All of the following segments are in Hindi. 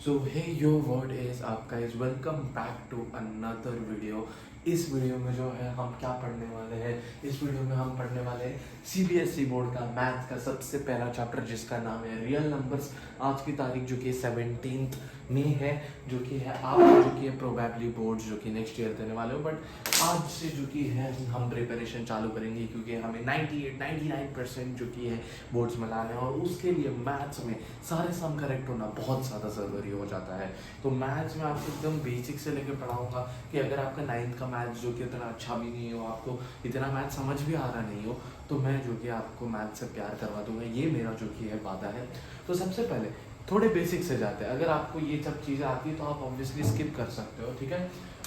So hey your word is आपका is welcome back to another video. इस वीडियो में जो है हम क्या पढ़ने वाले हैं, इस वीडियो में हम पढ़ने वाले हैं सीबीएसई बोर्ड का मैथ का सबसे पहला चैप्टर जिसका नाम है रियल नंबर्स। आज की तारीख जो कि 17 मई है, जो कि है आप जो कि है प्रोबेबली बोर्ड्स जो कि नेक्स्ट ईयर देने वाले हो, बट आज से जो कि है हम प्रिपरेशन चालू करेंगे क्योंकि हमें 98-99% जो कि है बोर्ड्स में लाने हैं और उसके लिए मैथ्स में सारे सम करेक्ट होना बहुत ज़्यादा ज़रूरी हो जाता है। तो मैथ्स में आपको एकदम बेसिक से लेकर पढ़ाऊंगा कि अगर आपका 9th का मैथ्स जो कि इतना अच्छा भी नहीं हो, आपको इतना मैथ समझ भी आ रहा नहीं हो, तो मैं जो कि आपको मैथ से प्यार करवा दूंगा, ये मेरा जो कि है वादा है। तो सबसे पहले थोड़े बेसिक से जाते हैं। अगर आपको ये सब चीज़ें आती है तो आप ऑब्वियसली स्किप कर सकते हो, ठीक है।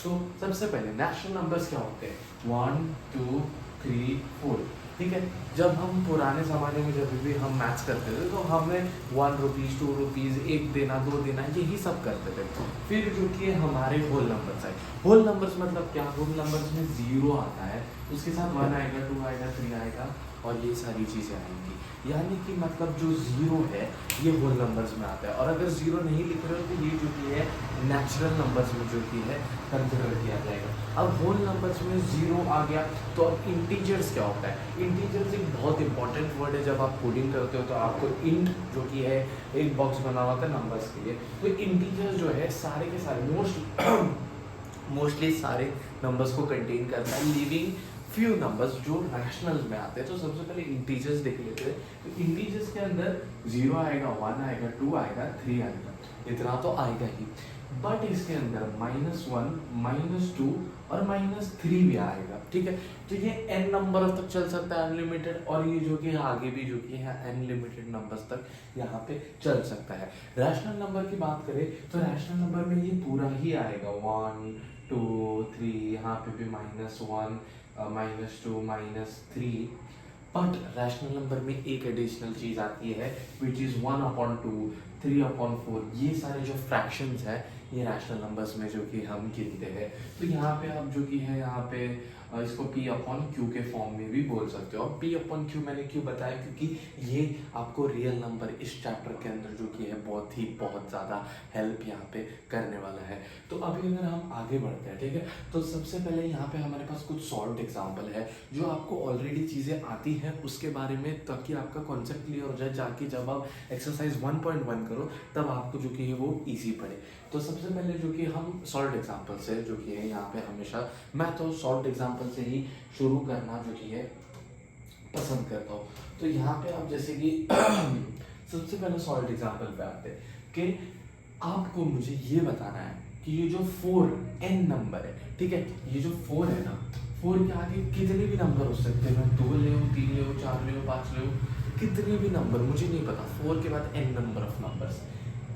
तो सबसे पहले नेशनल नंबर्स क्या होते हैं, 1 2 3 4, ठीक है। जब हम पुराने ज़माने में जब भी हम मैथ्स करते थे तो हमें 1 रुपीज़ 2 रुपीज़ 1 देना 2 देना यही सब करते थे। फिर जो कि हमारे होल नंबर्स आए। होल नंबर्स मतलब क्या, होल नंबर्स में ज़ीरो आता है, उसके साथ 1 आएगा 2 आएगा 3 आएगा और ये सारी चीज़ें आएंगी। यानी कि मतलब जो ज़ीरो है ये होल नंबर्स में आता है, और अगर ज़ीरो नहीं लिख रहे हो तो ये जो कि है नेचुरल नंबर्स में जो कि है कंसिडर किया जाएगा। अब होल नंबर्स में ज़ीरो आ गया तो अब इंटीजर्स क्या होता है। इंटीजर्स एक बहुत इंपॉर्टेंट वर्ड है। जब आप कोडिंग करते हो तो आपको इंट जो कि है एक बॉक्स बना हुआ था नंबर्स के लिए। तो इंटीजर्स जो है सारे के सारे मोस्टली सारे नंबर्स को कंटेन करता है, लिविंग फ्यू नंबर्स जो रैशनल में आते हैं। तो सबसे पहले इंटीजर्स देख लेते हैं। तो इंटीजर्स के अंदर 0 आएगा, 1 आएगा, 2 आएगा, 3 आएगा, इतना तो आएगा ही। बट इसके अंदर -1 -2 और -3 भी आएगा, ठीक है। तो ये n नंबर तक चल सकता है अनलिमिटेड, और ये जो कि आगे भी जो कि है अनलिमिटेड नंबर्स तक यहाँ पे चल सकता है। रैशनल नंबर की बात करें तो रैशनल नंबर में ये पूरा ही आएगा, 1 2 3, यहाँ पे भी -1 -2 -3। बट रैशनल नंबर में एक एडिशनल चीज आती है विच इज 1/2 3/4। ये सारे जो फ्रैक्शंस है ये रैशनल नंबर्स में जो कि हम गिनते हैं। तो यहाँ पे आप जो कि है यहाँ पे इसको P/Q के फॉर्म में भी बोल सकते हो। P/Q मैंने क्यों बताया, क्योंकि ये आपको रियल नंबर इस चैप्टर के अंदर जो कि है बहुत ज़्यादा हेल्प यहाँ पे करने वाला है। तो अभी अगर हम आगे बढ़ते हैं, ठीक है, तो सबसे पहले यहाँ पे हमारे पास कुछ सॉल्व एग्जाम्पल है जो आपको ऑलरेडी चीज़ें आती हैं उसके बारे में, ताकि आपका कॉन्सेप्ट क्लियर हो जाए, जाके जब आप एक्सरसाइज 1.1 करो तब आपको जो कि है वो ईजी पड़े। तो सबसे पहले जो कि हम सॉल्व एग्जाम्पल से जो कि है यहाँ पे हमेशा मैं तो सॉल्व एग्जाम्पल से ही शुरू करना जो कि है पसंद करता हूँ। तो यहाँ पे आप जैसे कि सबसे पहले सॉल्व एग्जाम्पल पे आते हैं कि आपको मुझे ये बताना है कि ये जो 4n नंबर है, ठीक है, ये जो 4 है ना, 4 के आगे कितने भी नंबर हो सकते हैं। मैं 2 ले 3 ले 4 ले 5 ले, कितने भी नंबर मुझे नहीं पता। 4 के बाद n नंबर ऑफ नंबर्स,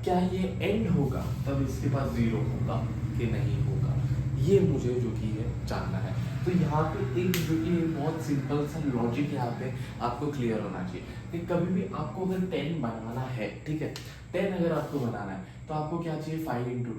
क्या ये एंड होगा तब इसके पास 0 होगा कि नहीं होगा, ये मुझे जो कि है जानना है। तो यहाँ पे एक जो कि बहुत सिंपल सा लॉजिक यहाँ पे आपको क्लियर होना चाहिए कि कभी भी आपको अगर 10 बनाना है, ठीक है, 10 अगर आपको बनाना है तो आपको क्या चाहिए, 5 × 2।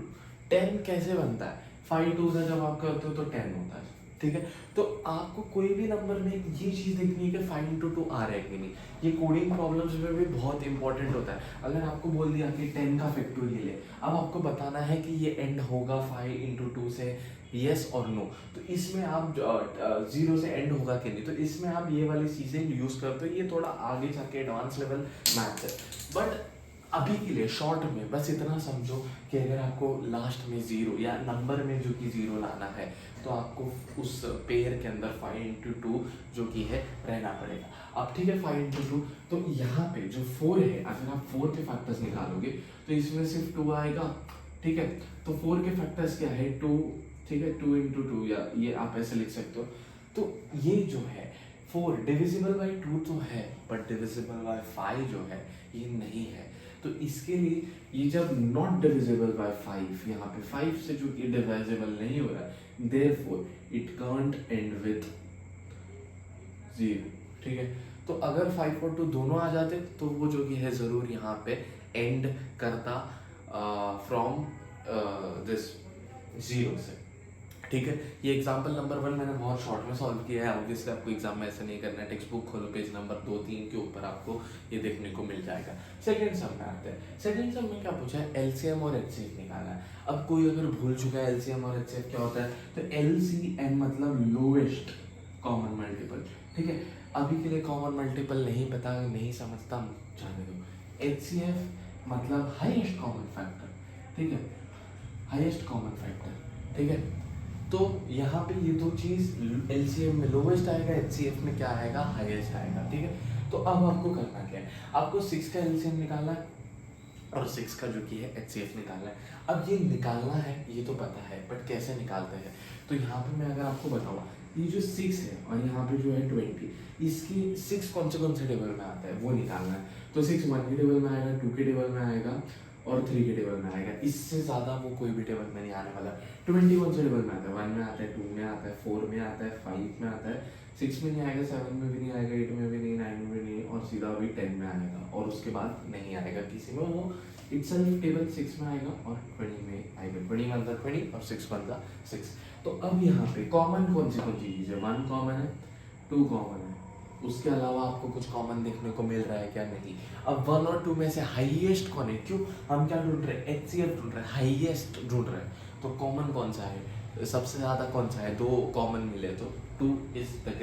10 कैसे बनता है, 5 2 जब आप करते हो तो 10 होता है, ठीक है। तो आपको कोई भी नंबर में ये चीज़ देखनी है कि 5 × 2 आ रहा है कि नहीं। ये कोडिंग प्रॉब्लम्स में भी बहुत इंपॉर्टेंट होता है। अगर आपको बोल दिया कि 10 का फैक्टोरियल है, अब आपको बताना है कि ये एंड होगा 5 × 2 से, यस और नो। तो इसमें आप 0 से एंड होगा कि नहीं, तो इसमें आप ये वाली चीज़ें यूज़ करते हो। ये थोड़ा आगे जाके एडवांस लेवल मैथ है, बट अभी के लिए शॉर्ट में बस इतना समझो कि अगर आपको लास्ट में 0 या नंबर में जो कि 0 लाना है तो आपको उस पेयर के अंदर 5 × 2 जो कि है रहना पड़ेगा। अब ठीक है, 5 × 2, तो यहाँ पे जो 4 है, अगर आप 4 के फैक्टर्स निकालोगे तो इसमें सिर्फ 2 आएगा, ठीक है। तो 4 के फैक्टर्स क्या है, 2, ठीक है, 2 × 2, या ये आप ऐसे लिख सकते हो। तो ये जो है 4 डिविजिबल बाई 2 तो है, बट डिविजिबल बाई 5 जो है ये नहीं है। तो इसके लिए ये जब नॉट डिविजिबल बाय 5, यहाँ पे 5 से जो कि डिविजिबल नहीं हो रहा है, therefore it can't and with 0, ठीक है। तो अगर 5 और 2 दोनों आ जाते तो वो जो कि है ज़रूर यहाँ पे एंड करता फ्रॉम दिस 0 से, ठीक है। ये एग्जाम्पल नंबर 1 मैंने बहुत शॉर्ट में सॉल्व किया है। ऑब्वियसली आपको एग्जाम में ऐसा नहीं करना है, टेक्स्ट बुक खोलो, पेज नंबर 2-3 के ऊपर आपको ये देखने को मिल जाएगा। सेकंड सम में आते हैं। सेकंड सम में क्या पूछा है, एलसीएम और एचसीएफ निकालना है। अब कोई अगर भूल चुका है एलसीएम और एचसीएफ क्या होता है, तो एलसीएम मतलब लोवेस्ट कॉमन मल्टीपल, ठीक है। अभी के लिए कॉमन मल्टीपल नहीं पता, नहीं समझता, जाने दो। एचसीएफ मतलब हाईएस्ट कॉमन फैक्टर, ठीक है, हाईएस्ट कॉमन फैक्टर, ठीक है। तो यहाँ पे ये दो चीज एलसीएम में लोवेस्ट आएगा, एचसीएफ में क्या आएगा, हाईएस्ट आएगा, ठीक है। तो अब आपको करना क्या है, आपको 6 का एलसीएम निकालना है और 6 का जो कि है एचसीएफ निकालना है। अब ये निकालना है ये तो पता है, बट कैसे निकालते हैं, तो यहाँ पे मैं अगर आपको बताऊँ, ये जो 6 है और यहाँ पे जो है 20, इसकी 6 कौन से टेबल में आता है वो निकालना है। तो 6 1 के टेबल में आएगा, 2 के टेबल में आएगा और 3 के टेबल में आएगा। इससे ज़्यादा वो कोई भी टेबल में नहीं आने वाला। 20 कौन से टेबल में आता है, 1 में आता है, 2 में आता है, 4 में आता है, 5 में आता है, 6 में नहीं आएगा, 7 में भी नहीं आएगा, 8 में भी नहीं, 9 में भी नहीं, और सीधा अभी 10 में आएगा, और उसके बाद नहीं आएगा किसी में। वो इटसेल्फ टेबल 6 में आएगा और 20 में आएगा। 20 बनता 20 और 6 बनता 6। तो अब यहाँ पे कॉमन कौन सी चीज़ है, 1 कॉमन है, 2 कॉमन है, उसके अलावा आपको कुछ कॉमन देखने को मिल रहा है क्या, नहीं। अब 1 और 2 में से हाईएस्ट कौन है, क्यों हम क्या ढूंढ रहे हैं, एचसीएफ ढूंढ रहे हैं, हाईएस्ट ढूंढ रहे हैं। तो कॉमन कौन सा है, सबसे ज़्यादा कौन सा है, 2 कॉमन मिले, तो 2 इज द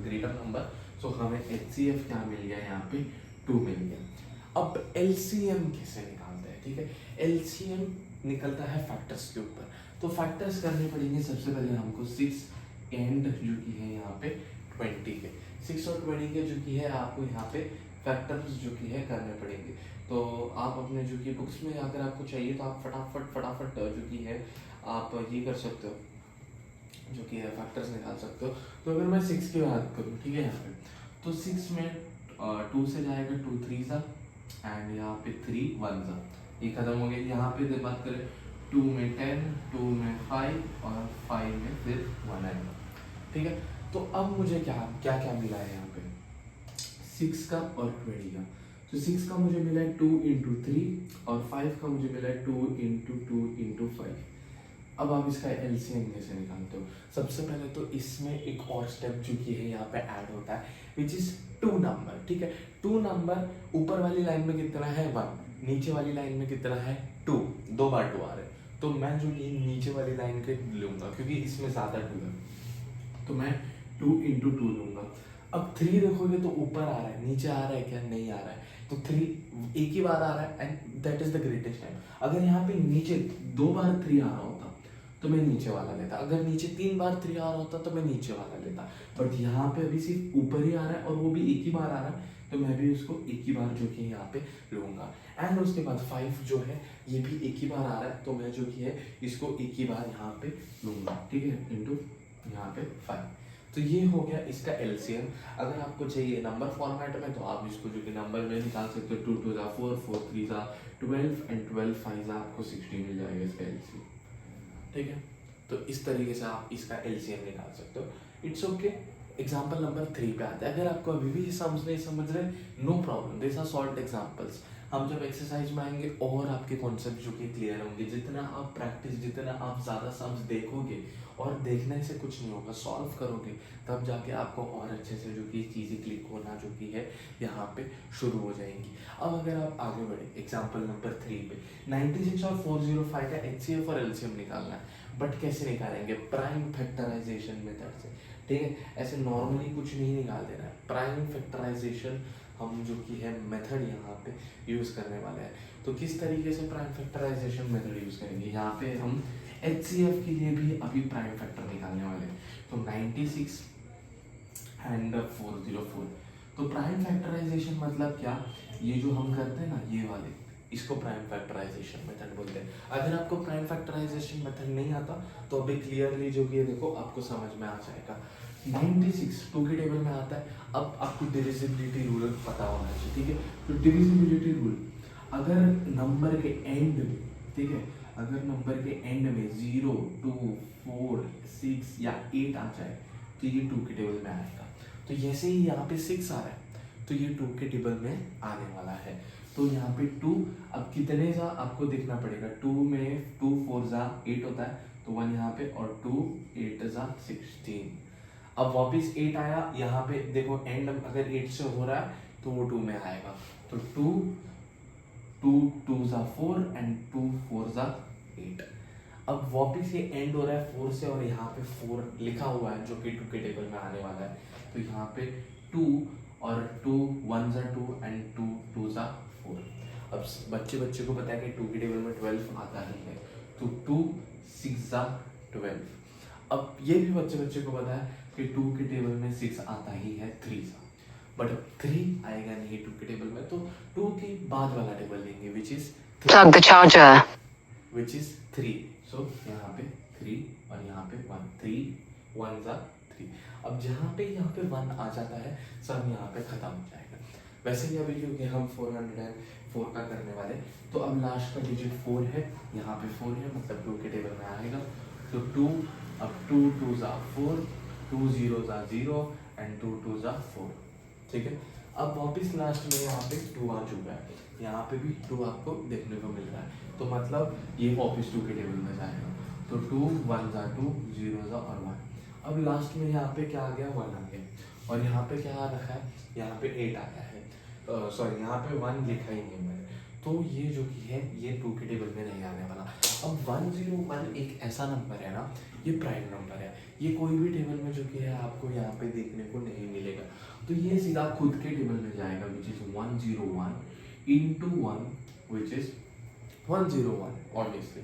ग्रेटर नंबर। सो हमें एचसीएफ क्या मिल गया, यहाँ पे 2 मिल गया। अब एलसीएम कैसे निकालते हैं, ठीक है। एलसीएम निकलता है फैक्टर्स के ऊपर, तो फैक्टर्स करने पड़ेंगे। सबसे पहले हमको 6 एंड जो कि है यहाँ पे 20 के, 6 और 20 के जो कि है आपको यहाँ पे फैक्टर्स जो कि है करने पड़ेंगे। तो आप अपने जो कि बुक्स में अगर आपको चाहिए तो आप फटाफट जो कि है आप ये कर सकते हो, जो कि है फैक्टर्स निकाल सकते हो। तो अगर मैं 6 की बात करूँ, ठीक है, यहाँ पे तो 6 में 2 से जाएगा 2 3 सा, एंड यहाँ पे 3 1 सा, ये खत्म हो गया। यहाँ पे बात करें 2 में 10, 2 में 5 और 5 में फिर 1 आएगा, ठीक है। तो अब मुझे क्या क्या क्या मिला है यहाँ पे, 6 का और 20 का। तो 6 का मुझे मिला है 2 इंटू 3 और 5 का मुझे मिला है 2 इंटू 2 इंटू 5। अब आप इसका एलसीएम कैसे निकालते हो, सबसे पहले तो इसमें एक और स्टेप जो कि है यहाँ पे ऐड होता है, विच इज 2 नंबर, ठीक है। 2 नंबर ऊपर वाली लाइन में कितना है 1, नीचे वाली लाइन में कितना है 2, 2 बार 2 आ रहे हैं। तो मैं जो ये नीचे वाली लाइन के लूंगा क्योंकि इसमें ज़्यादा 2 है, तो मैं 2 इंटू 2 लूंगा। अब 3 देखोगे तो ऊपर आ रहा है, नीचे आ रहा है क्या, नहीं आ रहा है। तो 3 एक ही बार आ रहा है and that is the greatest time. अगर यहाँ पे नीचे 2 बार 3 आ रहा होता तो मैं नीचे वाला लेता, अगर नीचे 3 बार 3 आ रहा होता तो मैं नीचे वाला लेता, बट यहाँ पे अभी सिर्फ ऊपर ही आ रहा है और वो भी एक ही बार आ रहा है, तो मैं भी उसको एक ही बार जो कि यहाँ पे लूंगा। एंड उसके बाद 5 जो है ये भी एक ही बार आ रहा है, तो मैं जो कि है इसको एक ही बार यहाँ पे लूंगा, ठीक है, इंटू यहाँ पे 5। तो ये हो गया इसका एलसीएम। अगर आपको चाहिए नंबर फॉर्मेट में तो आप इसको जो कि नंबर में निकाल सकते हो, 2 2 ज़ा 4, 4 3 ज़ा 12 एंड 12 5 ज़ा आपको 16 मिल जाएगा इसका एलसीएम, ठीक है। तो इस तरीके से आप इसका एलसीएम निकाल सकते हो। It's okay. एग्जाम्पल नंबर 3 पे आता है। अगर आपको अभी भी समझ रहे, no problem, this are solved examples. हम जब एक्सरसाइज में आएंगे और आपके कॉन्सेप्ट जो कि क्लियर होंगे, जितना आप प्रैक्टिस, जितना आप ज़्यादा सम्स देखोगे, और देखने से कुछ नहीं होगा, सॉल्व करोगे, तब जाके आपको और अच्छे से जो कि चीज़ें क्लिक होना जो कि है यहाँ पे शुरू हो जाएंगी। अब अगर आप आगे बढ़े एग्जाम्पल नंबर 3 पे, 96 और 405 का एचसीएफ और एलसीएम निकालना है, बट कैसे निकालेंगे, प्राइम फैक्टराइजेशन मेथड से, ठीक है। ऐसे नॉर्मली कुछ नहीं निकाल देना है, प्राइम फैक्टराइजेशन हम जो कि है मेथड यहाँ पे यूज़ करने वाले हैं। तो किस तरीके से प्राइम फैक्टराइजेशन मेथड यूज़ करेंगे, यहाँ पे हम एचसीएफ के लिए भी अभी प्राइम फैक्टर निकालने वाले हैं। तो 96 एंड 404, तो प्राइम फैक्टराइजेशन मतलब क्या, ये जो हम करते हैं ना ये वाले, इसको प्राइम फैक्टराइजेशन मेथड बोलते हैं। अगर आपको प्राइम फैक्टराइजेशन मेथड नहीं आता तो अभी क्लियरली जो कि देखो आपको समझ में आ जाएगा। 96 2 के टेबल में आता है। अब आपको डिविजिबिलिटी रूल पता होना चाहिए, ठीक है। तो डिविजिबिलिटी रूल, अगर नंबर के एंड में, ठीक है, अगर नंबर के एंड में 0 2 4 6 या 8 आ जाए तो ये 2 के टेबल में आएगा। तो जैसे ही यहाँ पे 6 आ रहा है तो ये 2 के टेबल में आने वाला है। तो यहाँ पे 2, अब कितने सा आपको देखना पड़ेगा, 2 में 2 4 जा 8 होता है, तो 1 यहाँ पे और 2 8 जा 16। अब वापस 8 आया यहाँ पे, देखो एंड अगर 8 से हो रहा है तो वो 2 में आएगा, तो 2 2 2 जा 4 एंड 2 4 जा 8। अब वापस ये एंड हो रहा है 4 से और यहाँ पे 4 लिखा हुआ है जो कि 2 के टेबल में आने वाला है, तो यहाँ पे 2 और 2 1 जा 2 एंड 2 2 जा 4। अब बच्चे को पता है कि 2 के टेबल में 12 आता ही है, तो 2 6 जा 12। अब ये भी बच्चे को पता है कि 2 के टेबल में 6 आता ही है 3 सा, बट 3 आएगा नहीं 2 के टेबल में, तो 2 के बाद वाला टेबल लेंगे which is Plug the charger. Which is 3। सो यहाँ पे 3 और यहाँ पे 1, 3 1 जा 3। अब जहाँ पे यहाँ पे 1 आ जाता है सब यहाँ पे खत्म हो जाएगा। वैसे ही अभी क्योंकि हम 404 का करने वाले, तो अब लास्ट का डिजिट 4 है, यहाँ पे 4 है मतलब 2 के टेबल में आएगा, तो 2, अब 2 2 जा 4, 2 0 जा 0 एंड 2 2 जा 4। ठीक है, अब वापस लास्ट में यहाँ पे 2 आ चुका है, यहाँ पे भी 2 आपको देखने को मिल रहा है, तो मतलब ये वापस 2 के टेबल में जाएगा, तो 2 1 जा 2 0 जा और 1। अब लास्ट में यहाँ पे क्या आ गया, 1 आ गया, और यहाँ पे क्या आ रखा है, यहाँ पे 8 आया है, सॉरी यहाँ पे 1 लिखा ही नहीं मैंने, तो ये जो कि है ये 2 के टेबल में नहीं आने वाला। अब 101 एक ऐसा नंबर है ना, ये प्राइम नंबर है, ये कोई भी टेबल में जो कि है आपको यहाँ पे देखने को नहीं मिलेगा, तो ये सीधा खुद के टेबल में जाएगा which is 101 into 1 which is 101 obviously.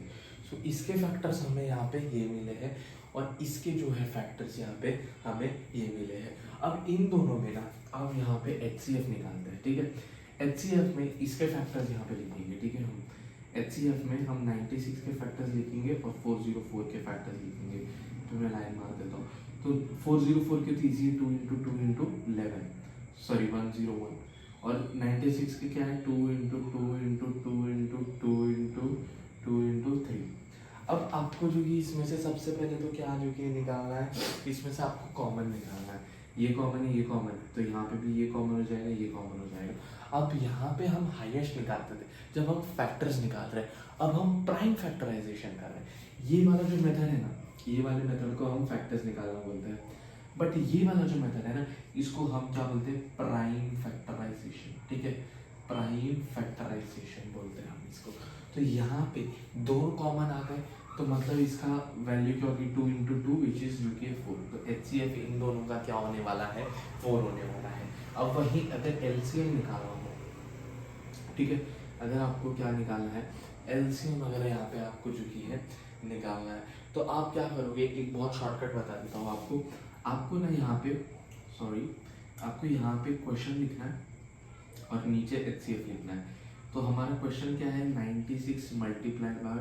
So इसके फैक्टर्स हमें यहाँ पे ये मिले हैं और इसके जो है फैक्टर्स यहाँ पे हमें ये मिले हैं। अब इन दोनों में ना अब यहाँ पे HCF निकालते हैं, ठीक है। HCF में इसके फैक्टर्स यहाँ पे लिखेंगे, ठीक है। हम HCF में हम 96 के फैक्टर्स लिखेंगे और 404 के फैक्टर्स लिखेंगे, तो मैं लाइन मार देता हूँ। तो 404 के तो इजी 2 इंटू 2 इंटू 11, सॉरी 101, और 96 के क्या है 2 into 2 into 2 into 2 into 2 into 3। अब आपको जो कि इसमें से सबसे पहले तो क्या जो कि निकालना है, इसमें से आपको कॉमन निकालना है, ये कॉमन है ये कॉमन है, तो यहाँ पे भी ये कॉमन हो जाएगा ये कॉमन हो जाएगा। अब यहाँ पे हम हाईएस्ट निकालते थे जब हम फैक्टर्स निकाल रहे हैं, अब हम प्राइम फैक्टराइजेशन कर रहे हैं। ये वाला जो मेथड है ना, ये वाले मेथड को हम फैक्टर्स निकालना बोलते हैं, बट ये वाला जो मेथड है ना इसको हम क्या बोलते हैं, प्राइम फैक्टराइजेशन, ठीक है। प्राइम फैक्टराइजेशन बोलते हैं हम इसको। तो यहाँ पे दो कॉमन आ गए, तो मतलब इसका वैल्यू क्या होगी 2 इंटू 2 विच इज जो कि 4। तो HCF इन दोनों का क्या होने वाला है, 4 होने वाला है। अब वही अगर LCM निकालना हो, ठीक है, अगर आपको क्या निकालना है LCM, अगर यहाँ पे आपको जो कि है निकालना है, तो आप क्या करोगे, एक बहुत शॉर्टकट बता देता हूँ आपको। आपको ना यहाँ पे आपको यहाँ पे क्वेश्चन लिखना है और नीचे HCF लिखना है। तो हमारा क्वेश्चन क्या है 96 मल्टीप्लाइड बाय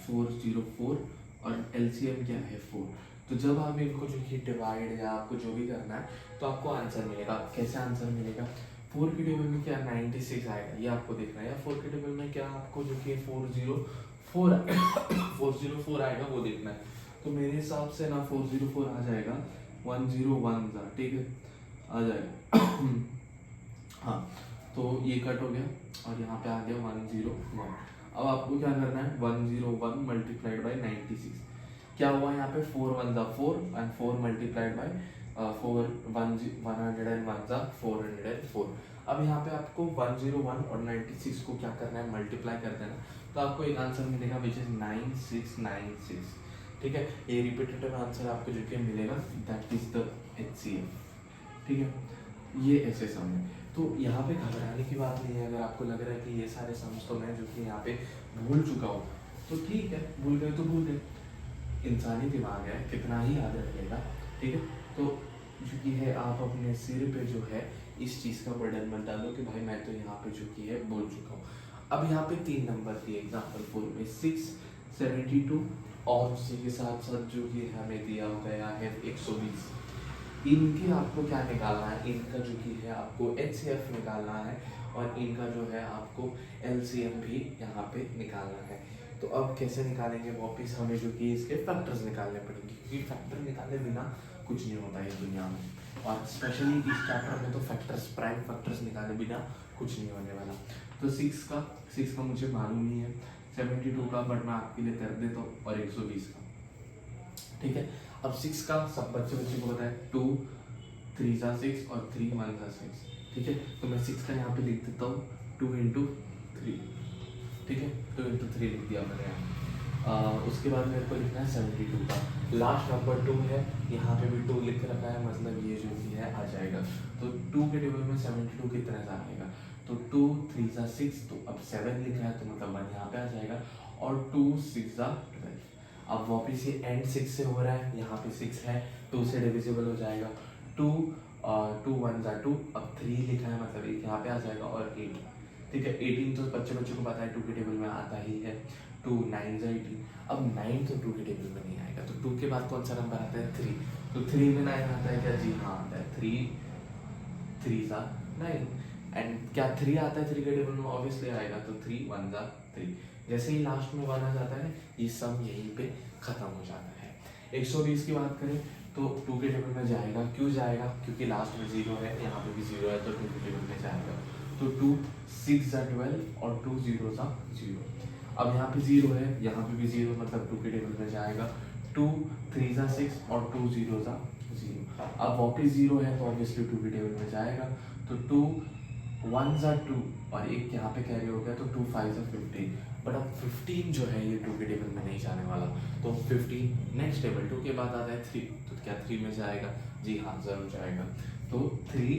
404 और LCM क्या है 4। तो जब आप इनको जो कि डिवाइड या आपको जो भी करना है तो आपको आंसर मिलेगा। कैसे आंसर मिलेगा, 4 के टेबल में क्या 96 आएगा ये आपको देखना है, या 4 के टेबल में क्या आपको जो कि 404 आएगा वो देखना है। तो मेरे हिसाब से ना 404 आ जाएगा 101 था, ठीक है, आ जाएगा हाँ, तो ये कट हो गया और यहाँ पे आ गया 101। अब आपको क्या करना है 101 मल्टीप्लाइड बाय 96, क्या हुआ यहाँ पे 4 1 जा 4 एंड 4 मल्टीप्लाइड बाय 4 101 जा 404। अब यहाँ पे आपको 101 और 96 को क्या करना है मल्टीप्लाई कर देना, तो आपको एक आंसर मिलेगा विच इज 9696, ठीक है। ये रिपीटेटिव आंसर आपको जो कि मिलेगा दैट इज द HCF, ठीक है। ये ऐसे सम है, तो यहाँ पे घबराने की बात नहीं है। अगर आपको लग रहा है कि ये सारे सम्स तो मैं जो कि यहाँ पे भूल चुका हूँ, तो ठीक है, भूल गए तो भूल गए, इंसानी दिमाग है, कितना ही याद रखिएगा, ठीक है। तो जो कि है आप अपने सिर पे जो है इस चीज़ का बर्डन मत डालो कि भाई मैं तो यहाँ पे जो कि है बोल चुका हूँ। अब यहाँ पे 3 नंबर दिए एग्जाम्पल 4 में 672 और उसी के साथ साथ जो कि हमें दिया गया है 120। इनके आपको क्या निकालना है, इनका जो कि है आपको HCF निकालना है और इनका जो है आपको LCM भी यहाँ पे निकालना है। तो अब कैसे निकालेंगे, वापिस हमें जो कि इसके फैक्टर्स निकालने पड़ेंगे, क्योंकि फैक्टर निकाले बिना कुछ नहीं होता है दुनिया में, और स्पेशली इस चैप्टर में तो फैक्टर्स प्राइम फैक्टर्स निकाले बिना कुछ नहीं होने वाला। तो तो 6 का मुझे मालूम नहीं है, 72 का बट मैं आपके लिए कर देता हूँ, और 120 का। ठीक है, अब 6 का सब बच्चे को पता है, 2 3 सा 6 और 3 1 सा 6। ठीक है, तो मैं 6 का यहाँ पे लिख देता हूँ 2 × 3। ठीक है, 2 × 3 लिख दिया मैंने यहाँ। उसके बाद मेरे को लिखना है 72 का लास्ट नंबर 2 है, यहाँ पे भी 2 लिख रखा है, मतलब ये जो भी है आ जाएगा। तो 2 के टेबल में 72 कितने सा आएगा, तो 2 3 सा 6, तो अब 7 लिखा है तो मतलब 1 यहाँ पे आ जाएगा, और 2 6 सा 12। अब वापिस ये एंड 6 से हो रहा है, यहाँ पे 6 है, 2 से डिविजिबल हो जाएगा, 2 1 सा 2, अब 3 लिखा है मतलब एक यहाँ पे आ जाएगा, और 8। ठीक है, 18 तो बच्चे को पता है 2 के टेबल में आता ही है, 2 9 सा 18। अब 9 तो 2 के टेबल में नहीं आएगा, तो 2 के बाद कौन सा नंबर आता है, 3। तो 3 में 9 आता है क्या, जी हाँ आता है, 3 3 सा 9। एंड क्या 3 आता है 3 के टेबल में, ऑब्वियसली आएगा, तो 3 1 सा 3। जैसे ही लास्ट में 1 आ जाता है, ये सब यहीं पे खत्म हो जाता है। 120 की बात करें तो 2 के टेबल में जाएगा, क्यों जाएगा, क्योंकि लास्ट में 0 है, यहाँ पे भी 0 है, तो 2 के टेबल में जाएगा। तो 2 6 सा 12 और 2 0 सा 0। अब यहाँ पे 0 है, यहाँ पे भी 0, मतलब 2 के टेबल में जाएगा, 2 3 सा 6 और 2 0 सा 0। अब वापिस 0 है तो ऑब्वियसली 2 के टेबल में जाएगा, तो 2 1 सा 2 और एक यहाँ पे कैरी हो गया, तो 2 5 सा 15। बट अब 15 जो है ये 2 के टेबल में नहीं जाने वाला, तो 15 नेक्स्ट टेबल 2 के बाद आता है 3, तो क्या 3 में जाएगा, जी हाँ जरूर जाएगा। तो 3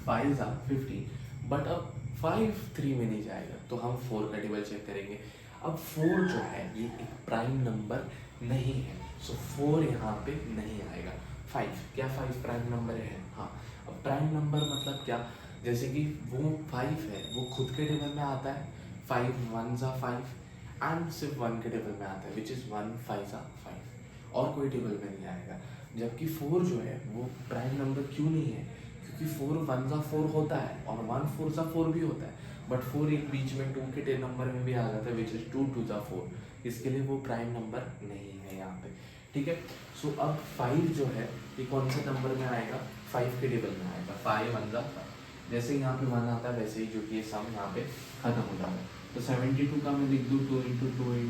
5 सा 15, बट अब 5 3 में नहीं जाएगा, तो हम 4 का टेबल चेक करेंगे। अब 4 जो है ये एक प्राइम नंबर नहीं है, सो 4 यहाँ पे नहीं आएगा। 5 क्या 5 प्राइम नंबर है, हाँ। अब प्राइम नंबर मतलब क्या, जैसे कि वो 5 है, वो खुद के टेबल में आता है, 5 1 सा 5, एंड सिर्फ 1 के टेबल में आता है, विच इज़ 1 5 सा 5, और कोई टेबल में नहीं आएगा। जबकि 4 जो है वो प्राइम नंबर क्यों नहीं है, क्योंकि 4 1 सा 4 होता है, और 1 4 सा 4 भी होता है, बट 4 एक बीच में 2 के नंबर में भी आ जाता है, विच इज 2 2 सा 4, इसके लिए वो प्राइम नंबर नहीं है यहाँ पे। ठीक है, सो अब 5 जो है ये कौन से नंबर में आएगा, 5 के टेबल में आएगा, 5 1 सा 5। जैसे यहाँ पे 1 आता है वैसे ही जो कि ये सम यहाँ पे खत्म हो जाता है। तो 72 का मैं लिख दूँ 2 × 2 ×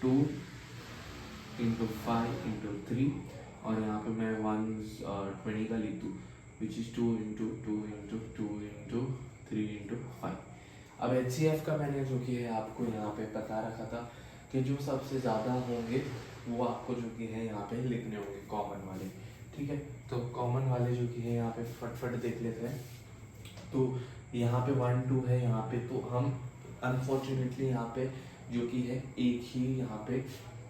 2 × 5 × 3, और यहाँ पे मैं 120 का लिख दूँ, विच इज़ 2 × 2 × 2 × 3 × 5। अब HCF का मैंने जो कि है आपको यहाँ पे बता रखा था कि जो सबसे ज़्यादा होंगे वो आपको जो कि है यहाँ पे लिखने होंगे, कॉमन वाले। ठीक है, तो कॉमन वाले जो कि है यहाँ पे फटफट देख लेते हैं। तो यहाँ पे 1 2 है यहाँ पे, तो हम अनफॉर्चुनेटली यहाँ पे जो कि है एक ही यहाँ पे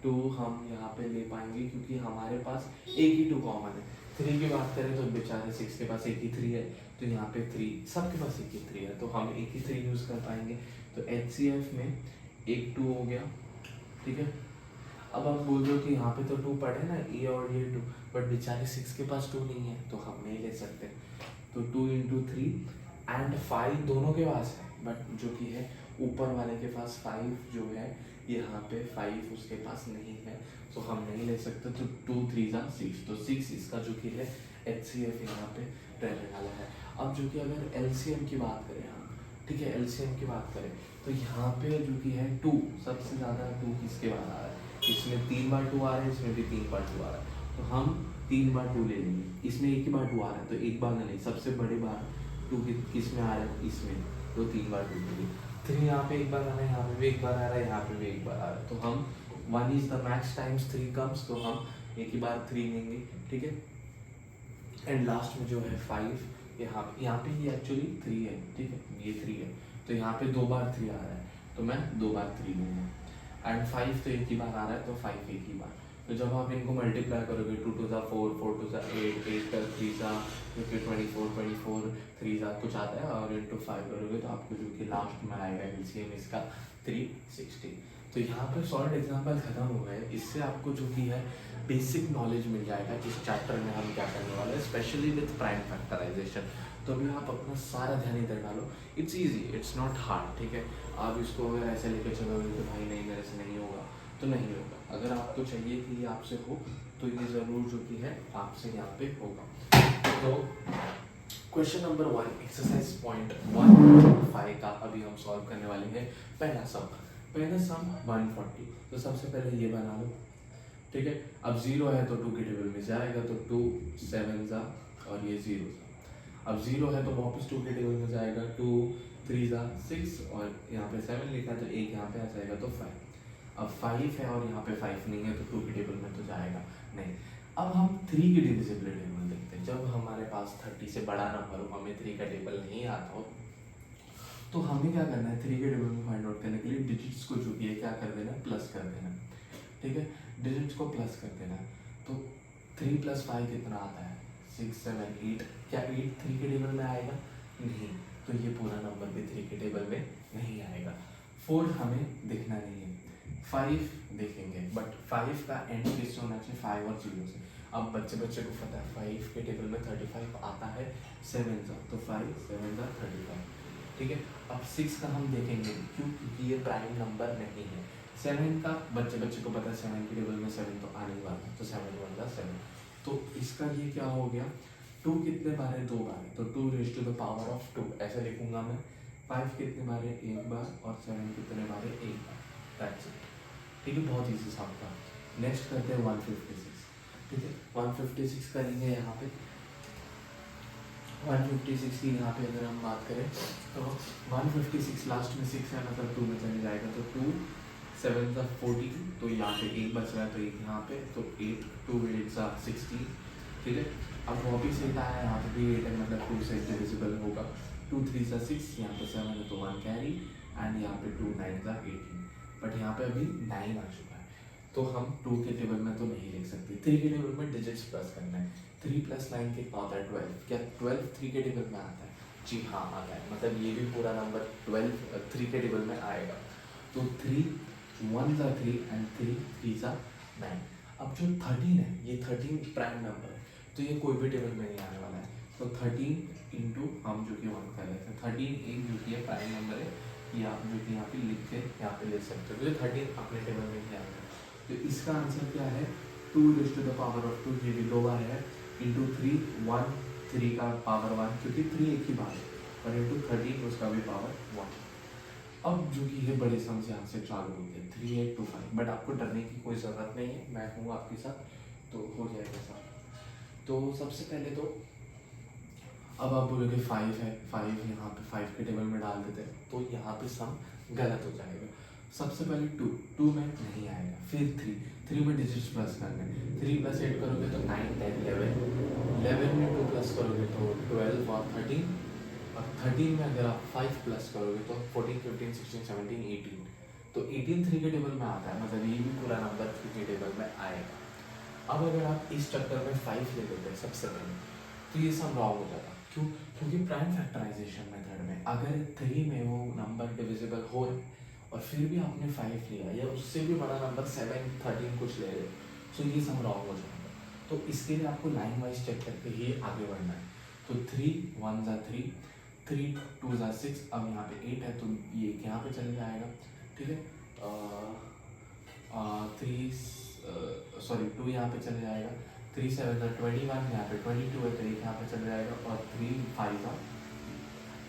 2 हम यहाँ पे ले पाएंगे, क्योंकि हमारे पास एक ही 2 कॉमन है। 3 की बात करें तो बेचारे 6 के पास एक ही 3 है, तो यहाँ पे 3 सबके पास एक ही 3 है, तो हम एक ही 3 यूज़ कर पाएंगे। तो HCF में एक 2 हो गया। ठीक है, अब आप बोल दो कि यहाँ पे तो 2 पढ़े ना, ये और ये 2, बट बेचारे 6 के पास 2 नहीं है, तो हम नहीं ले सकते। तो 2 × 3 एंड 5 दोनों के पास है, बट जो कि है ऊपर वाले के पास 5 जो है यहाँ पे 5 उसके पास नहीं है, तो हम नहीं ले सकते। तो 2 3 सा 6, तो 6 इसका जो कि है HCF यहाँ पे रहने वाला है। अब जो कि अगर LCM की बात करें हम, ठीक है, LCM की बात करें तो यहाँ पे जो कि है 2 सबसे ज़्यादा 2 किसके बाद आ रहा है, इसमें 3 बार 2 आ रहा है, इसमें भी 3 बार 2 आ रहा है, तो हम 3 बार 2 ले लेंगे। इसमें एक ही बार 2 आ रहा है, तो एक बार नहीं, सबसे बड़े बार 2 किस में आ रहा है, इसमें, तो 3 बार 2 लेंगे। 3 यहाँ पे एक बार आ रहा है, यहाँ पे भी एक बार आ रहा है, यहाँ पे भी एक बार आ रहा है, तो हम 1 is the max times 3 comes, तो हम एक ही बार 3 लेंगे। ठीक है, एंड लास्ट में जो है 5 यहाँ पे ही एक्चुअली 3 है। ठीक है, ये 3 है, तो यहाँ पे 2 बार 3 आ रहा है, तो मैं 2 बार 3 लूँगा। एंड 5 तो एक ही बार आ रहा है, तो 5 एक ही बार। तो जब आप इनको मल्टीप्लाई करोगे 2 2 सा 4 4 2 सा 8 8 का 3 सा, जो कि 24 3 सा कुछ आता है, और इंटू 5 करोगे तो आपको जो कि लास्ट में आएगा LCM इसका 360। तो यहाँ पर सॉलिड एग्जाम्पल खत्म हो गए, इससे आपको जो कि है बेसिक नॉलेज मिल जाएगा इस चैप्टर में हम क्या करने वाले हैं, स्पेशली विथ प्राइम फैक्टराइजेशन। तो अभी आप अपना सारा ध्यान इधर डालो, it's easy, it's not hard. ठीक है, आप इसको अगर ऐसे लेके चलोगे तो भाई नहीं मेरे से नहीं होगा, तो नहीं होगा। अगर आपको चाहिए कि ये आपसे हो, तो ये ज़रूर जो कि है आपसे यहाँ पे होगा। तो क्वेश्चन नंबर 1 एक्सरसाइज पॉइंट 1.5 का अभी हम सॉल्व करने वाले हैं। पहला सम 140। तो सबसे पहले ये बना लो, ठीक है। अब 0 है तो 2 के टेबल में जाएगा, तो 2 7 जा और ये 0 जा। अब 0 है तो वापस 2 के टेबल में जाएगा, 2 3 जा 6 और यहाँ पे 7 लिखा तो एक यहाँ पे आ जाएगा तो 5। अब 5 है और यहाँ पे 5 नहीं है तो 2 के टेबल में तो जाएगा नहीं। अब हम 3 की डिविजिबल टेबल देखते हैं। जब हमारे पास 30 से बड़ा नंबर हो, हमें 3 का टेबल नहीं आता हो, तो हमें क्या करना है, 3 के टेबल में फाइंड आउट करने के लिए डिजिट्स को जो है क्या कर देना, प्लस कर देना, ठीक है। डिजिट्स को प्लस कर देना, तो 3 + 5 कितना आता है, 6 7 8। क्या 8 3 के टेबल में आएगा? नहीं, तो ये पूरा नंबर भी 3 के टेबल में नहीं आएगा। 4 हमें देखना नहीं है, 5 देखेंगे, बट 5 का एंड किससे होना चाहिए, 5 और 0 से। अब बच्चे को पता है 5 के टेबल में 35 आता है 7 का, तो 5 7 का 35, ठीक है। अब 6 का हम देखेंगे, क्यों, क्योंकि ये प्राइम नंबर नहीं है। 7 का बच्चे को पता है 7 के टेबल में 7 तो आने वाला, तो 7 1 का 7। तो इसका ये क्या हो गया, 2 कितने बार है, 2 बार है, तो 2⁻², ऐसे लिखूंगा मैं। 5 कितने बार है, 1 बार, और 7 कितने बार है, 1 बार। दैट्स इट, ठीक है। बहुत ईजी सम था। नेक्स्ट करते हैं 156, ठीक है। 156 करेंगे यहाँ पे। 156 की यहाँ पे अगर हम बात करें तो 156 लास्ट में 6 है, मतलब 2 में चले जाएगा, तो 2 7 का 14, तो यहाँ पे 1 बच रहा है, तो 1 यहाँ पे, तो 8 2 8 का 16, ठीक है। अब वापिस 8 आया, यहाँ पे भी 8 है, मतलब 2 से डिविजिबल होगा। 2 3 का 6, यहाँ पे 7 है तो 1 कैरी, एंड यहाँ पे 2 9 का 18, बट यहाँ पे अभी 9 आ चुका है, तो हम 2 के टेबल में तो नहीं लिख सकते। 3 के टेबल में डिजिट्स प्लस करना है। 3 + 9 कितना होता है, 12। क्या 12 3 के टेबल में आता है? जी हाँ, आता है, मतलब ये भी पूरा नंबर 12 3 के टेबल में आएगा। तो 3 1 जा 3 एंड 3 3 जा 9। अब जो 13 है, ये 13 प्राइम नंबर है, तो ये कोई भी टेबल में नहीं आने वाला है। तो 13 इंटू हम जो कि 1 कर लेते हैं, 13 एक जो कि प्राइम नंबर है, ये आप जो कि यहाँ पे लिख के यहाँ पे ले सकते हो, तो ये 13 अपने टेबल में नहीं आएगा। तो इसका आंसर क्या है, 2⁻², ये भी 2 बार है, इंटू 3 1 3 का पावर 1, क्योंकि 3 एक ही बार है, और इंटू 13 उसका भी पावर 1। अब जो कि ये बड़े सम से यहाँ से चालू होते हैं, 3 8 2 5, बट आपको डरने की कोई ज़रूरत नहीं है, मैं हूँ आपके साथ, तो हो जाएगा सब। तो सबसे पहले तो अब आप बोलोगे 5 है, 5 यहाँ पे 5 के टेबल में डाल देते हैं, तो यहाँ पे सम गलत हो जाएगा। सबसे पहले 2 में नहीं आएगा, फिर 3 में डिजिट्स प्लस करने, 3 + 8 करोगे तो 9 10 11 में 2 प्लस करोगे तो 12 और 13, और 13 में अगर आप 5 प्लस करोगे तो 14 15 16 17 18, तो 18 3 के टेबल में आता है, मतलब ये भी पूरा नंबर 3 के टेबल में आएगा। अब अगर आप इस चक्कर में 5 ले लेते हैं सबसे पहले, तो ये सब रॉन्ग हो जाता। क्यों? क्योंकि प्राइम फैक्टराइजेशन मेथड में अगर 3 में वो नंबर डिविजिबल हो रहे और फिर भी आपने 5 लिया, या उससे भी बड़ा नंबर 7 13 कुछ ले रहे, तो ये सब रॉन्ग हो जाएगा। तो इसके लिए आपको लाइन वाइज चेक करके ही आगे बढ़ना है। तो 3 1 जा 3 3 2 जा 6, अब यहाँ पे 8 है तो ये यहाँ पे चले जाएगा, ठीक है। 2 यहाँ पे चले जाएगा, 3 7 जा 21, यहाँ पे 22 है तो एक यहाँ पे चले जाएगा, और 3 5 जा।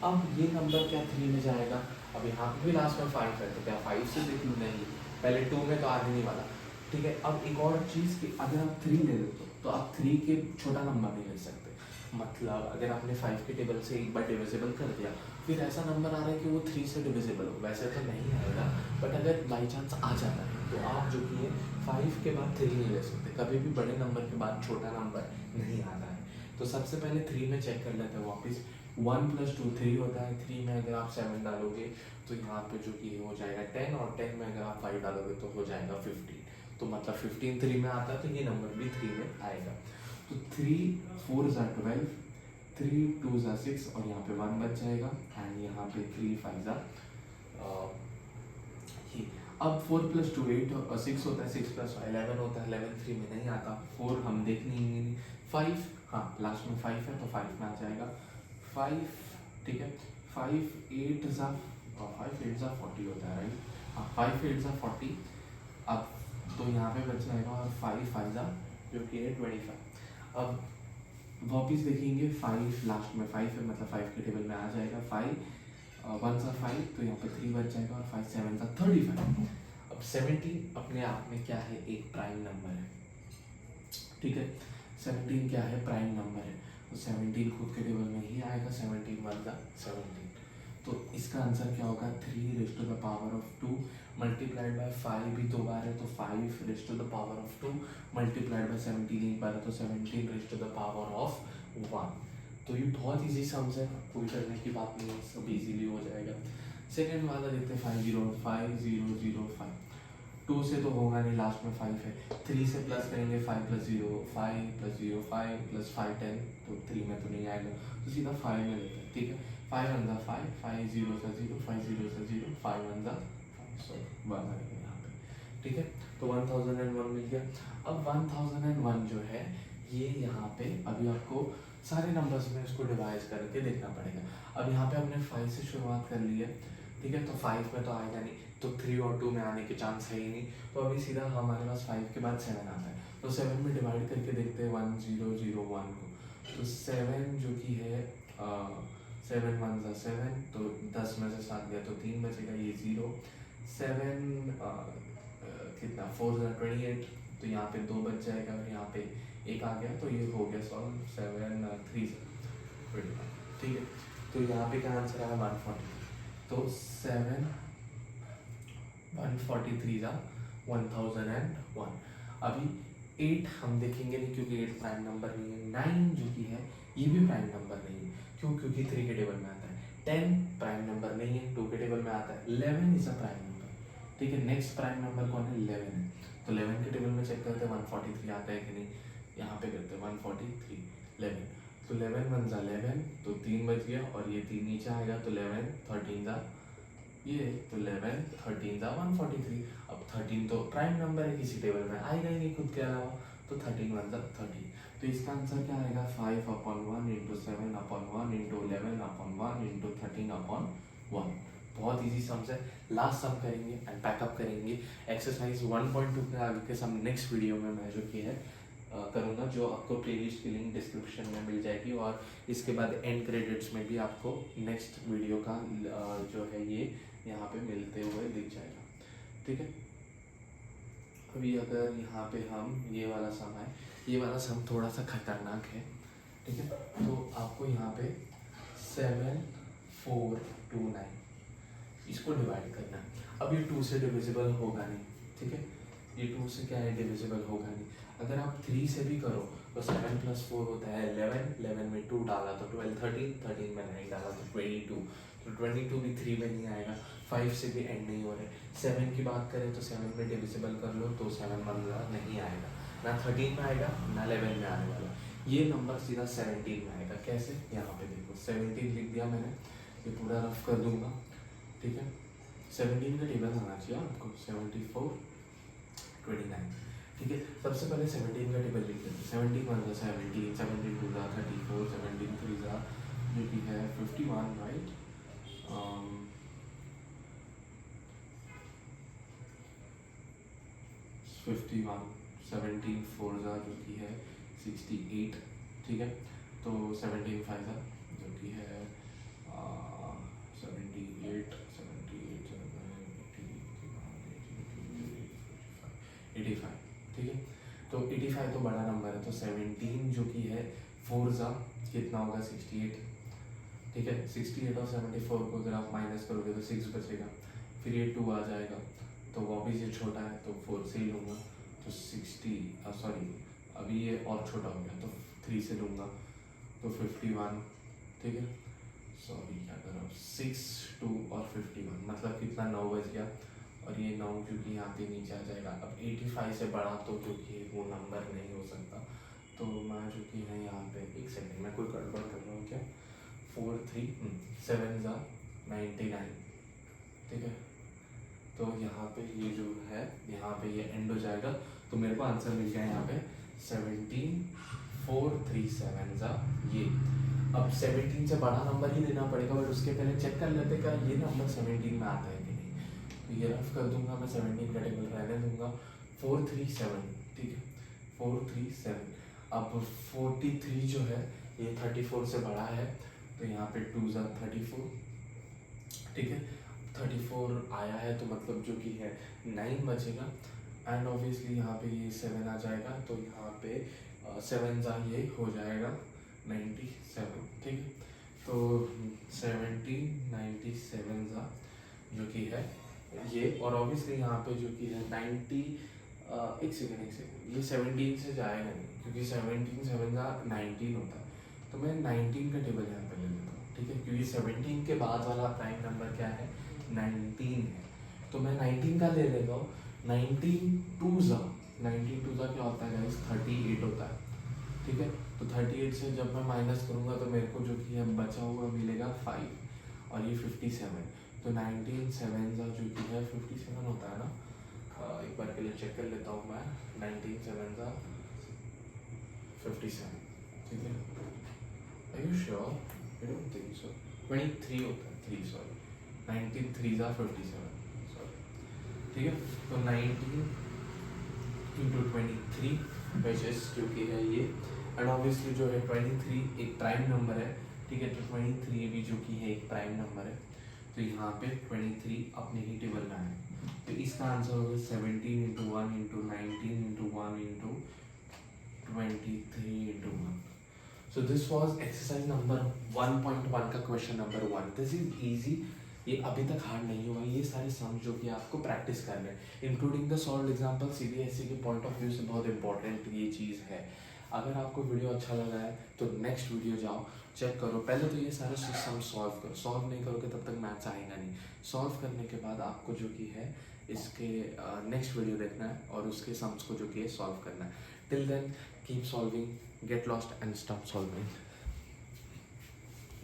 अब ये नंबर क्या 3 में जाएगा, अब यहाँ पे भी लास्ट में 5 है, तो क्या 5 से देख लूँ, नहीं, पहले 2 में तो आने नहीं वाला, ठीक है। अब एक और चीज़ कि अगर आप 3 ले लेते हो तो आप 3 के छोटा नंबर नहीं ले सकते, मतलब अगर आपने 5 के टेबल से एक बार डिविजिबल कर दिया, फिर ऐसा नंबर आ रहा है कि वो 3 से डिविजिबल हो, वैसे तो नहीं आएगा, बट अगर बाई चांस आ जाता है तो आप जो कि 5 के बाद 3 नहीं ले सकते, कभी भी बड़े नंबर के बाद छोटा नंबर नहीं आता है। तो सबसे पहले 3 में चेक कर लेते हैं वापस। 1 + 2 3 होता है, 3 में अगर आप 7 डालोगे तो यहाँ पे जो कि हो जाएगा 10, और 10 में अगर आप 5 डालोगे तो हो जाएगा 15, तो मतलब 15 3 में आता है, तो ये नंबर भी 3 में आएगा। तो 3 4 जा 12, 3 2 जा 6, और यहाँ पे 1 बच जाएगा, एंड यहाँ पे 3 5 जा ये। अब 4 + 2 8 और 6 होता है, 6 + 11 होता है, 11 3 में नहीं आता, 4 हम देखने ही नहीं। 5, हाँ लास्ट में 5 है तो 5 में आ जाएगा 5, ठीक है। 5 8 जा 40 होता है, राइट, हाँ 5 8 जा 40, अब तो यहाँ पे बच जाएगा, और 5 5 जा जो कि है 25। अब वापिस देखेंगे 5 लास्ट में 5 है, मतलब 5 के टेबल में आ जाएगा 5 1 सा 5, तो यहाँ पे 3 बच जाएगा और 5 7 सा 35। अब 17 अपने आप में क्या है, एक प्राइम नंबर है, ठीक है। 17 क्या है, प्राइम नंबर है, तो 17 खुद के टेबल में ही आएगा, 17 1 सा 17। तो इसका आंसर क्या होगा, 3 raise to the power of 2 multiplied by 5 भी 2 बार है, तो 5 raise to the power of 2 multiplied by 17 एक बार है, तो 17 raise to the power of 1। तो ये बहुत इजी सम्स है, कोई करने की बात नहीं है, सब इजीली हो जाएगा। सेकेंड वाला देखते हैं, 5 0 5 0 0 5। 2 से तो होगा नहीं, लास्ट में 5 है। 3 से प्लस करेंगे, 5 + 0 5 + 0 5 + 5 10, तो 3 में तो नहीं आएगा, तो सीधा 5 में लेते हैं, ठीक है। 5 1 * 5 5 0 * 0 5 0 * 0 5 1 * 5, सो 1 आएगा यहाँ पे, ठीक है। तो 1001 मिल गया। अब 1001 जो है ये यहाँ पे अभी आपको सारे नंबर्स में इसको डिवाइड करके देखना पड़ेगा। अब यहाँ पे हमने 5 से शुरुआत कर ली है, ठीक है, तो 5 में तो आएगा नहीं, तो 3 और 2 में आने के चांस है ही नहीं, तो अभी सीधा हमारे पास 5 के बाद 7 आता है, तो 7 में डिवाइड करके देखते हैं 1 0 0 1 को। तो 7 जो कि है 7 1 * 7, तो 10 में से 7 गया तो 3 बचेगा, ये 0 7 कितना 4 * 28, तो यहाँ पे 2 बच जाएगा और यहाँ पे 1 आ गया, तो ये हो गया सॉल्व 7 3 ठीक है। तो यहाँ पे क्या आंसर आया 140, तो 7 143 = 1001। अभी 8 हम देखेंगे नहीं क्योंकि 8 प्राइम नंबर नहीं है। 9 जो कि है ये भी प्राइम नंबर नहीं है, क्यों, क्योंकि 3 के टेबल में आता है। 10 प्राइम नंबर नहीं है, 2 के टेबल में आता है। 11 इज अ प्राइम नंबर, ठीक है। नेक्स्ट प्राइम नंबर कौन है, 11 है, तो 11 के टेबल में चेक करते हैं 143 आता है कि नहीं, यहाँ पे करते हैं 143 11, तो 11 1 * 11, तो 3 बच गया और ये 3 नीचे आएगा, तो 11 13 ये, तो 11 13 * 143। अब 13 तो प्राइम नंबर है, किसी टेबल में आएगा ही नहीं खुद के अलावा, तो 13 1 = 30। तो इसका आंसर क्या आएगा, 5/1 × 7/1 × 11/1 × 13/1। बहुत इजी सम्स है। लास्ट सम करेंगे एंड पैकअप करेंगे। एक्सरसाइज 1.2 के आगे के सम नेक्स्ट वीडियो में मैं जो कि है करूँगा, जो आपको प्लेलिस्ट की लिंक डिस्क्रिप्शन में मिल जाएगी, और इसके बाद एंड क्रेडिट्स में भी आपको नेक्स्ट वीडियो का जो है ये यहाँ पे मिलते हुए दिख जाएगा, ठीक है। अभी अगर यहाँ पे हम ये वाला सम है, ये वाला सम थोड़ा सा खतरनाक है, ठीक है। तो आपको यहाँ पे 7 4 2 9 इसको डिवाइड करना है। अब ये 2 से डिविजिबल होगा नहीं, ठीक है, ये 2 से क्या है, डिविजिबल होगा नहीं। अगर आप 3 से भी करो तो 7 + 4 होता है 11, 11 में 2 डाला तो 12, 13, 13 में 9 डाला तो 22, तो 22 भी 3 में नहीं आएगा। 5 से भी एंड नहीं हो रहे। 7 की बात करें तो 7 में डिविजिबल कर लो तो 7 1 नहीं आएगा, ना 13 में आएगा ना 11 में आने वाला। ये नंबर सीधा 17 में आएगा। कैसे, यहाँ पे देखो 17 लिख दिया मैंने, ये पूरा रफ कर दूंगा, ठीक है। 17 का टेबल आना चाहिए आपको, 74 29, ठीक है। सबसे पहले 17 का टेबल लिख लेते हैं। 17 1 * 17, 17 2 * 34, 17 3 जो कि है 51, राइट। 51, 17 4 जो कि है 68, ठीक है। तो 17 5 जो कि है 78, 85, ठीक है। तो 85 तो बड़ा नंबर है, तो 17 जो कि है 4 कितना होगा 68, ठीक है। 68 और 74 को अगर आप माइनस करोगे तो 6 बचेगा, फिर ये 2 आ जाएगा, तो वो भी से छोटा है तो 4 से ही लूँगा, तो 60 सॉरी अभी ये और छोटा हो गया तो 3 से लूँगा, तो 51, ठीक है। सॉरी क्या कर रहा हूँ, 6 2 और 51 मतलब कितना 9 बच गया, और ये 9 क्योंकि यहाँ पे नीचे आ जाएगा। अब 85 से बड़ा तो क्योंकि वो नंबर नहीं हो सकता, तो मैं जो कि है यहाँ पे एक सेकेंड में कोई गड़बड़ कर रहा हूँ क्या, 4 3 7 99, ठीक है। तो यहाँ पे ये जो है यहाँ पे ये एंड हो जाएगा, तो मेरे को आंसर मिल गया यहाँ पे 17 4 3 7 ये। अब 17 से बड़ा नंबर ही लेना पड़ेगा, बट उसके पहले चेक कर लेते का ये नंबर 17 में आता है कि नहीं। तो ये रफ कर दूंगा मैं, 17 का टेबल रहने दूंगा, 4 3 7, ठीक है, 4 3 7। अब 43 जो है ये 34 से बड़ा है, तो यहाँ पे 2 ज़ा 34, ठीक है। 34 आया है तो मतलब जो कि है 9 बचेगा, एंड ऑब्वियसली यहाँ पे ये 7 आ जाएगा, तो यहाँ पे 7 ज़ा ये हो जाएगा 97, ठीक है। तो 97 ज़ा जो कि है ये, और ऑब्वियसली यहाँ पे जो कि है 90, एक सेकेंड, ये 17 से जाएगा नहीं, क्योंकि 17 7 ज़ा 19 होता है, तो मैं 19 का टेबल यहाँ पे ले लेता हूँ, ठीक है, क्योंकि 17 के बाद वाला प्राइम नंबर क्या है, 19 है, तो मैं 19 का ले लेता हूँ। 19 2 ज़ा क्या होता है गाइस, 38 होता है, ठीक है। तो 38 से जब मैं माइनस करूँगा तो मेरे को जो कि है बचा हुआ मिलेगा 5, और ये 57, तो 19 7 ज़ा जो कि है 57 होता है ना। एक बार के लिए चेक कर लेता हूँ मैं, 19 7 ज़ा 57, ठीक है। Are you sure? I don't think so. 23 होता है, 3 सॉरी, 19 3 ज़ा 57, सॉरी, ठीक है। तो 19 इंटू 23 विच इज जो कि है ये, एंड ऑब्वियसली जो है 23 एक प्राइम नंबर है, ठीक है, तो 23 भी जो कि है एक प्राइम नंबर है, तो यहाँ पे 23 अपने ही टेबल में है, तो इसका आंसर होगा 17 into 1 into 19 into 1 into 23 into 1। So this was exercise number 1.1 का question number 1। This is easy, ये अभी तक हार्ड नहीं हुआ, ये सारे सम जो कि आपको प्रैक्टिस करने हैं, including the solve example. CBSE के पॉइंट ऑफ व्यू से बहुत इंपॉर्टेंट ये चीज़ है। अगर आपको वीडियो अच्छा लगा है तो नेक्स्ट वीडियो जाओ, चेक करो, पहले तो ये सारे सम सॉल्व करो, सॉल्व नहीं करोगे तब तक मैथ्स आएगा नहीं। सॉल्व करने के बाद आपको जो कि है इसके नेक्स्ट वीडियो देखना है और उसके सम्स को जो कि है सॉल्व करना है। Till then keep solving, get lost and stop solving.